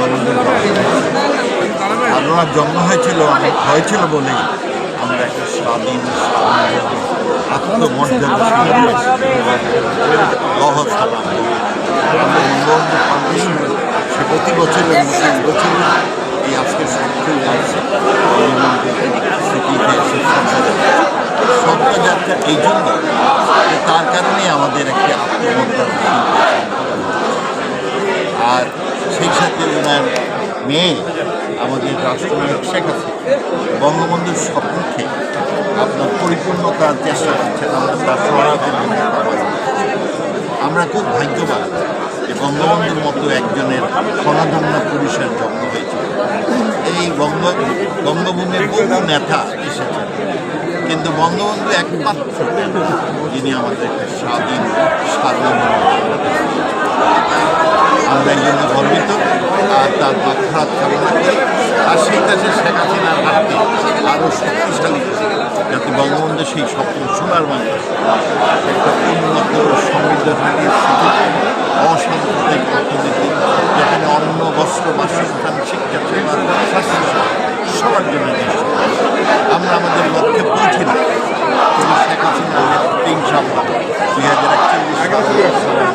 আমাদের আর ওনার জন্ম হয়েছিল বলেই আমরা একটা স্বাধীন আত্মমর্যাদা সে প্রতি বছরের বছর এই আজকে শব্দযাত্রা এই জন্য তার কারণেই আমাদের একটি আত্মমর্যাদা আর সেই সাথে ওনার মেয়ে আমাদের রাষ্ট্রনায়ক শেখ হাসিনা বঙ্গবন্ধুর স্বপ্নকে আপনার পরিপূর্ণ করার চেষ্টা করছেন। আমরা তার সহায়তা আমরা খুব ভাগ্যবান যে বঙ্গবন্ধুর মতো একজনের স্বনামধন্য পুরুষের জন্ম হয়েছে। এই বঙ্গভূমির বহু নেতা এসেছেন, কিন্তু বঙ্গবন্ধু একমাত্র যিনি আমাদের একটা স্বাধীন আমরা এই জন্য গর্বিত আর তার মাত্রাত কামনা করি। আর সেই কাছে শেখ হাসিনার হাতকে আরও শক্তিশালী যাতে বঙ্গবন্ধু সেই স্বপ্ন শোনার মানে একটা উন্নত সমৃদ্ধশালী অসাম্প্রদায়িক অর্থনীতি যেখানে অন্ন বস্ত্র বাসস্থান শিক্ষা সেবা স্বাস্থ্য সবার জন্য আমরা আমাদের লক্ষ্যে পৌঁছিলাম। কিন্তু শেখ হাসিনা ইনশাআল্লাহ 2041 সালের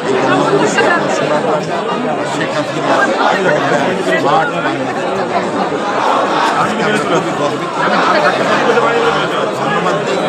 এই বঙ্গবন্ধু স্বপ্ন শোনার শেখ হাসিনা স্মার্ট আজকে আমরা খুবই গর্বিত। ধন্যবাদ দিই